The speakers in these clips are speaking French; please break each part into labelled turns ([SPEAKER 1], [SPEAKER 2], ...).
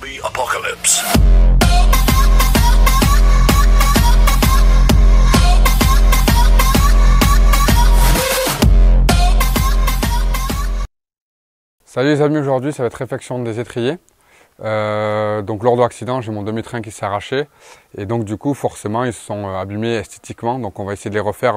[SPEAKER 1] Zombie apocalypse.
[SPEAKER 2] Salut les amis, aujourd'hui ça va être réfection des étriers. Donc lors de l'accident, j'ai mon demi-train qui s'est arraché et donc du coup forcément ils se sont abîmés esthétiquement, donc on va essayer de les refaire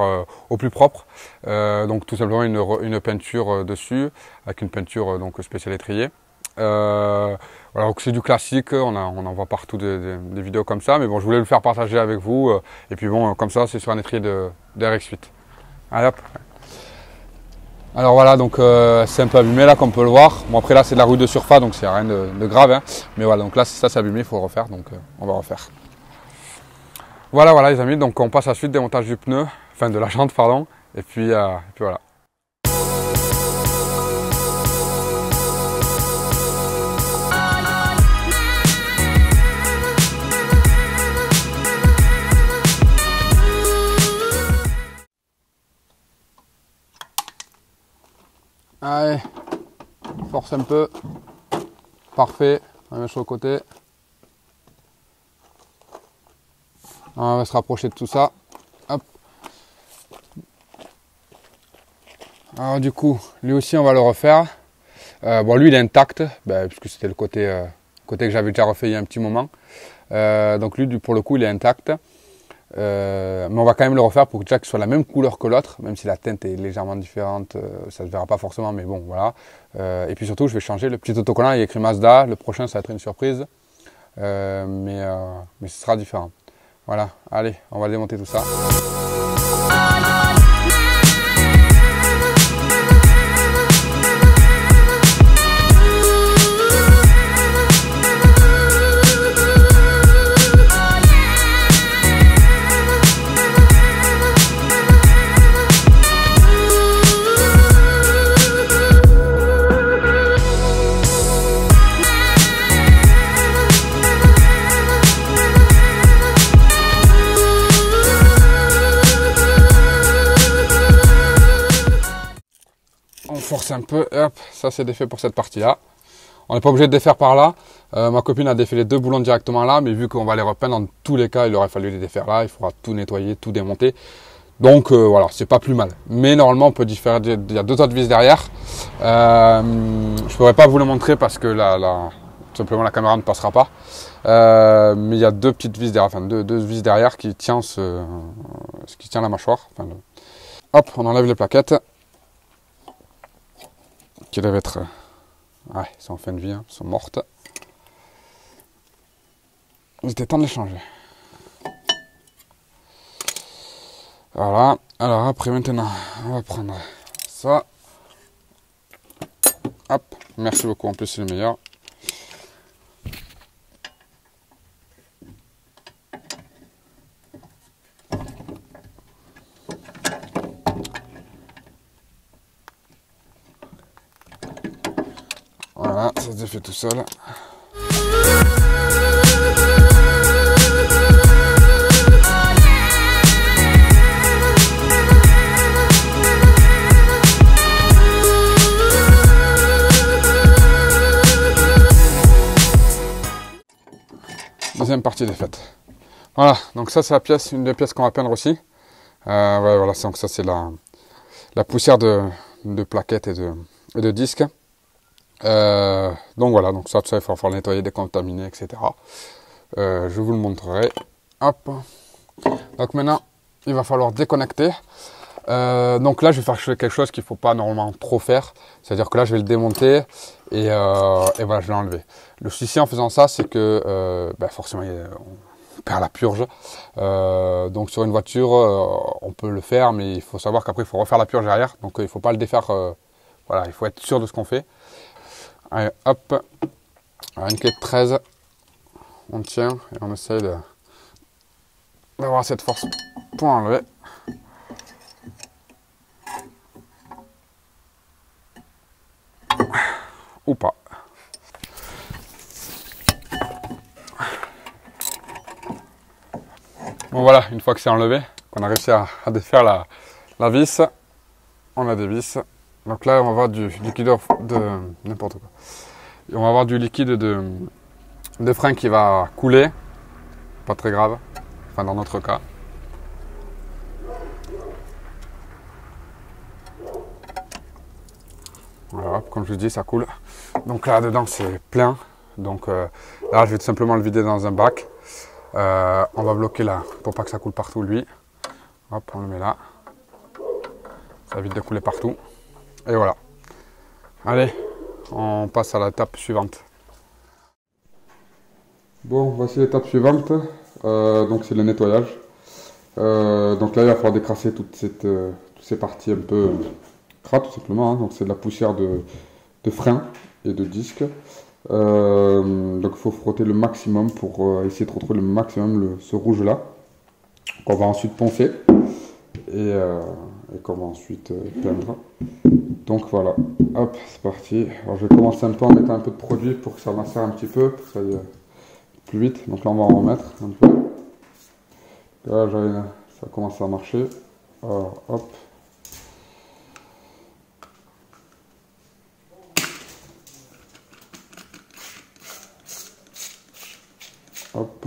[SPEAKER 2] au plus propre. Donc tout simplement une peinture dessus avec une peinture donc spéciale étrier. Voilà, donc c'est du classique, on en voit partout des vidéos comme ça, mais bon je voulais le faire partager avec vous et puis bon comme ça c'est sur un étrier de RX8. Allez hop. Alors voilà, donc c'est un peu abîmé là comme on peut le voir. Bon après là c'est de la rouille de surface donc c'est rien de grave hein. Mais voilà, donc là ça c'est abîmé, il faut le refaire, donc on va refaire. Voilà les amis, donc on passe à la suite, démontage du pneu, enfin de la jante pardon, et puis voilà. Allez, force un peu, parfait, on va mettre sur le côté. On va se rapprocher de tout ça, hop. Alors du coup, lui aussi on va le refaire. Bon lui il est intact, puisque c'était le côté que j'avais déjà refait il y a un petit moment. Donc lui pour le coup il est intact. Mais on va quand même le refaire pour que déjà qu'il soit la même couleur que l'autre, même si la teinte est légèrement différente, ça ne se verra pas forcément, mais bon voilà. Et puis surtout je vais changer le petit autocollant, il y a écrit Mazda, le prochain ça va être une surprise, mais ce sera différent. Voilà, allez, on va démonter tout ça. Force un peu, hop, ça c'est défait pour cette partie là. On n'est pas obligé de défaire par là. Ma copine a défait les deux boulons directement là, mais vu qu'on va les repeindre, dans tous les cas il aurait fallu les défaire là, il faudra tout nettoyer, tout démonter. Donc voilà, c'est pas plus mal. Mais normalement on peut différer, il y a deux autres vis derrière. Je pourrais pas vous le montrer parce que tout simplement la caméra ne passera pas. Mais il y a deux petites vis derrière, enfin deux vis derrière qui tient ce qui tient la mâchoire. Enfin, hop, on enlève les plaquettes. Qui doivent être, ouais, ils sont en fin de vie, hein, ils sont mortes. Il était temps de les changer. Voilà, alors après maintenant, on va prendre ça. Hop, merci beaucoup, en plus c'est le meilleur. Voilà, ça se défait tout seul. Deuxième partie des fêtes. Voilà, donc ça c'est la pièce, une des pièces qu'on va peindre aussi. Ouais, voilà, donc ça c'est la poussière de plaquettes et de disques. Donc voilà, donc ça il faut le nettoyer, décontaminer, etc. Je vous le montrerai. Hop. Donc maintenant, il va falloir déconnecter. Donc là, je vais faire quelque chose qu'il ne faut pas normalement trop faire. C'est-à-dire que là, je vais le démonter et voilà, je vais l'enlever. Le souci en faisant ça, c'est que forcément, on perd la purge. Donc sur une voiture, on peut le faire, mais il faut savoir qu'après, il faut refaire la purge derrière. Donc il ne faut pas le défaire. Voilà, il faut être sûr de ce qu'on fait. Allez, hop, une clé de 13, on tient et on essaye d'avoir cette force pour enlever. Ou pas. Bon voilà, une fois que c'est enlevé, qu'on a réussi à défaire la vis, on a des vis. Donc là, on va avoir du liquide de n'importe quoi. Et on va avoir du liquide de frein qui va couler, pas très grave, enfin dans notre cas. Voilà, comme je vous dis, ça coule. Donc là dedans c'est plein, donc là je vais tout simplement le vider dans un bac. On va bloquer là pour pas que ça coule partout lui. Hop, on le met là. Ça évite de couler partout. Et voilà. Allez, on passe à l'étape suivante. Bon, voici l'étape suivante. Donc c'est le nettoyage. Donc là, il va falloir décrasser toutes ces parties un peu crades, tout simplement. Hein. Donc c'est de la poussière de frein et de disque. Donc il faut frotter le maximum pour essayer de retrouver le maximum ce rouge là. Qu'on va ensuite poncer et qu'on va ensuite peindre. Donc voilà, hop, c'est parti. Alors je vais commencer un peu en mettant un peu de produit pour que ça macère un petit peu, pour que ça aille plus vite. Donc là on va en remettre un peu. Là ça commence à marcher. Alors, hop. Hop.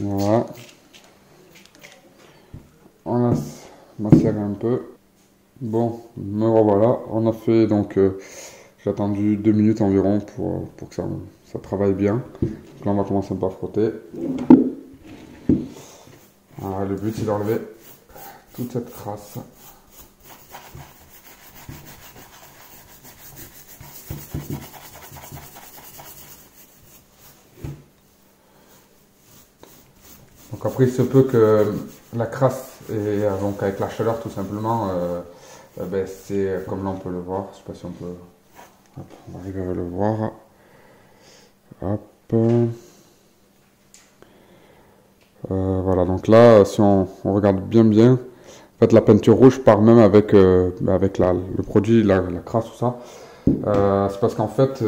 [SPEAKER 2] Voilà. On a macéré un peu. Bon, me revoilà. On a fait donc, j'ai attendu 2 minutes environ pour que ça travaille bien. Donc là on va commencer un peu à frotter. Voilà, le but c'est d'enlever toute cette crasse. Donc après il se peut que la crasse, et donc avec la chaleur tout simplement, ben c'est comme là on peut le voir, je sais pas si on peut, hop, on va arriver à le voir, hop, voilà, donc là si on regarde bien, en fait la peinture rouge part même avec, avec le produit, la crasse, tout ça, c'est parce qu'en fait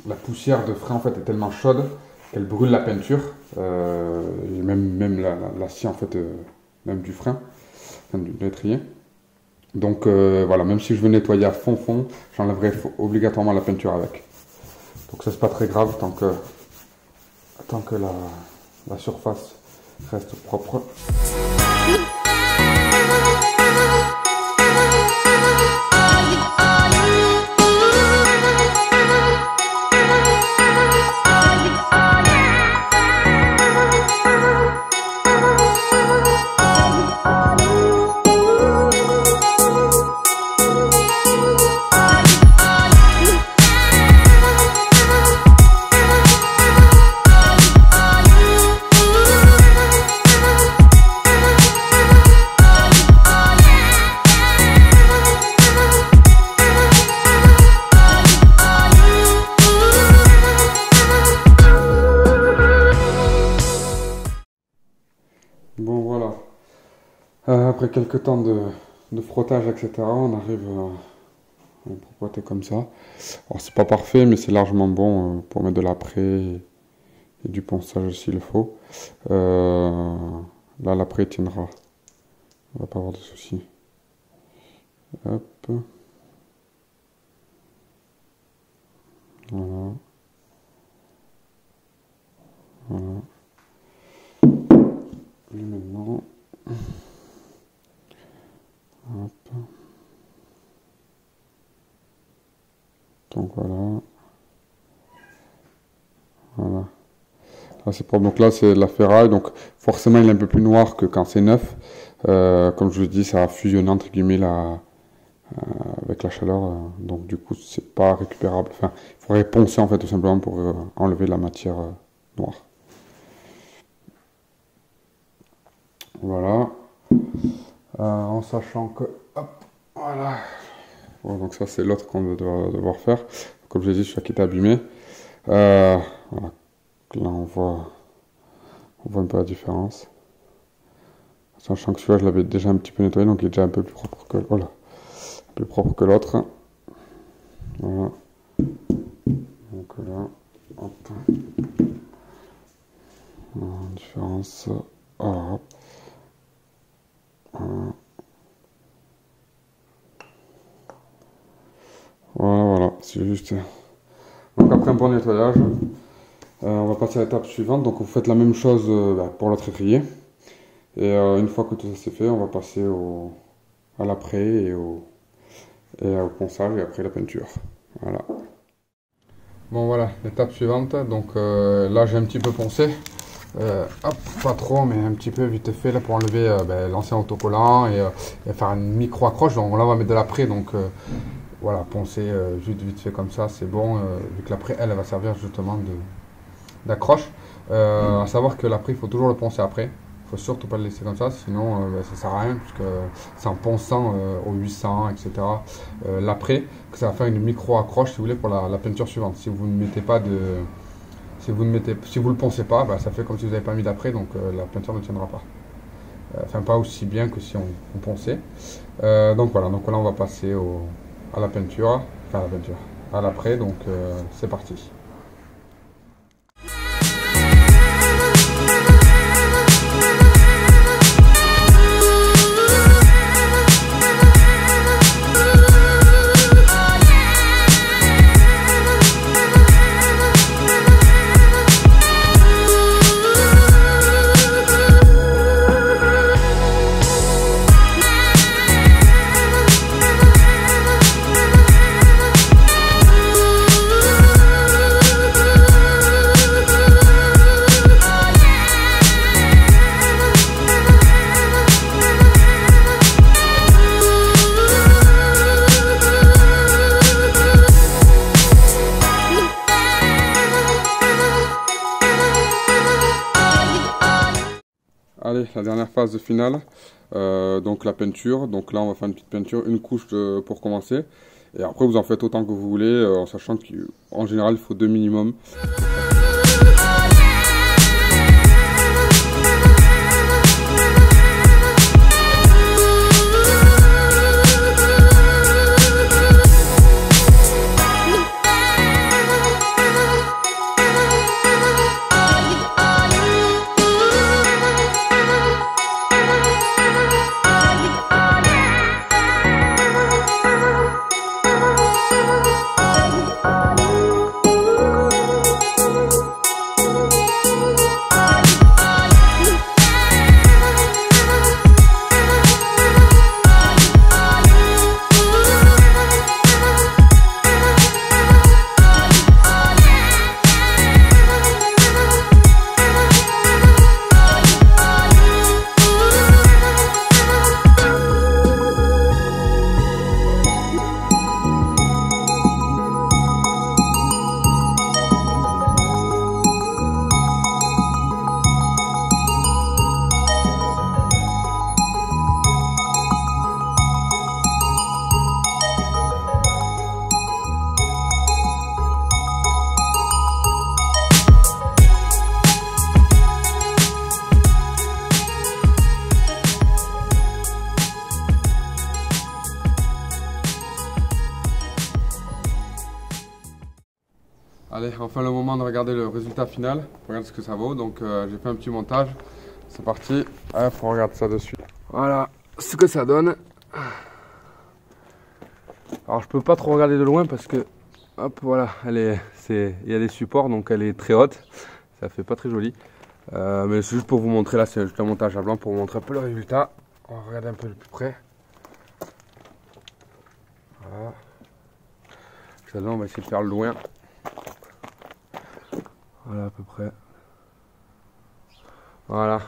[SPEAKER 2] la poussière de frein en fait est tellement chaude qu'elle brûle la peinture, et même l'acier en fait, même du frein, enfin, du l'étrier. Donc voilà, même si je veux nettoyer à fond, j'enlèverai obligatoirement la peinture avec. Donc ça c'est pas très grave tant que la surface reste propre. Bon voilà, après quelques temps de frottage etc, on arrive à une propreté comme ça. Alors c'est pas parfait mais c'est largement bon pour mettre de l'après et du ponçage s'il le faut. Là l'après tiendra, on va pas avoir de soucis. Hop. Voilà. Voilà. Et maintenant, hop. Donc voilà. Voilà. Là c'est propre. Donc là c'est la ferraille. Donc forcément il est un peu plus noir que quand c'est neuf. Comme je vous dis, ça a fusionné entre guillemets avec la chaleur. Donc du coup c'est pas récupérable. Enfin, il faudrait poncer en fait tout simplement pour enlever la matière noire. Voilà. En sachant que, hop, voilà. Bon, donc ça c'est l'autre qu'on va devoir faire. Comme je l'ai dit, celui qui est abîmé. Voilà. Là on voit un peu la différence. Sachant que celui-là je l'avais déjà un petit peu nettoyé, donc il est déjà un peu plus propre que, voilà, plus propre que l'autre. Voilà. Donc là, hop. Différence. Voilà. Voilà, c'est juste. Donc après un bon nettoyage, on va passer à l'étape suivante. Donc vous faites la même chose pour l'autre étrier. Et une fois que tout ça c'est fait, on va passer à l'après et au ponçage et après la peinture. Voilà. Bon voilà, l'étape suivante. Donc là j'ai un petit peu poncé. Hop, pas trop, mais un petit peu vite fait là pour enlever l'ancien autocollant et faire une micro accroche. Donc là on va mettre de l'après. Donc voilà, poncer juste vite fait comme ça, c'est bon. Vu que l'après elle va servir justement d'accroche. À savoir que l'après il faut toujours le poncer après. Il faut surtout pas le laisser comme ça, sinon ça sert à rien, puisque c'est en ponçant au 800, etc. L'après, que ça va faire une micro accroche si vous voulez pour la peinture suivante. Si vous ne mettez pas de, si vous le poncez pas, ça fait comme si vous n'avez pas mis d'après, donc la peinture ne tiendra pas. Enfin pas aussi bien que si on ponçait. Donc voilà, donc là on va passer à la peinture, à l'après, donc c'est parti. Allez, la dernière phase finale, donc la peinture. Donc là, on va faire une petite peinture, une couche pour commencer. Et après, vous en faites autant que vous voulez, en sachant qu'en général, il faut 2 minimum. Allez, enfin le moment de regarder le résultat final. Regarde ce que ça vaut. Donc j'ai fait un petit montage. C'est parti. On regarde ça dessus. Voilà ce que ça donne. Alors je peux pas trop regarder de loin parce que hop voilà, il y a des supports donc elle est très haute. Ça fait pas très joli. Mais c'est juste pour vous montrer là, c'est juste un montage à blanc pour vous montrer un peu le résultat. On va regarder un peu de plus près. Voilà. Celle-là on va essayer de faire le loin. Voilà à peu près. Voilà.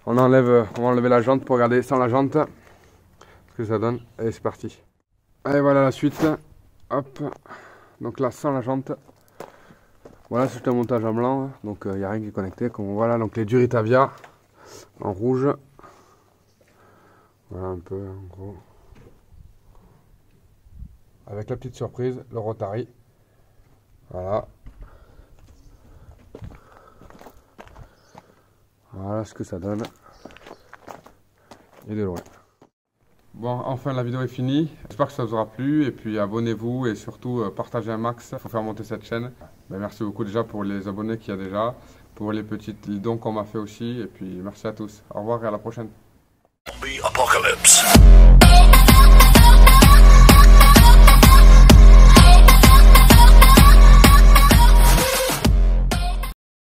[SPEAKER 2] On va enlever la jante pour regarder sans la jante ce que ça donne. Allez, c'est parti. Allez, voilà la suite. Hop. Donc là, sans la jante. Voilà, c'est juste un montage en blanc. Donc il n'y a rien qui est connecté. Comme voilà, donc les Duritavia en rouge. Voilà un peu en gros. Avec la petite surprise, le Rotary. Voilà. Voilà ce que ça donne. Et de loin. Bon, enfin la vidéo est finie. J'espère que ça vous aura plu. Et puis abonnez-vous et surtout partagez un max. Il faut faire monter cette chaîne. Merci beaucoup déjà pour les abonnés qu'il y a déjà. pour les petites dons qu'on m'a fait aussi. Et puis merci à tous. Au revoir et à la prochaine.
[SPEAKER 1] Zombie apocalypse.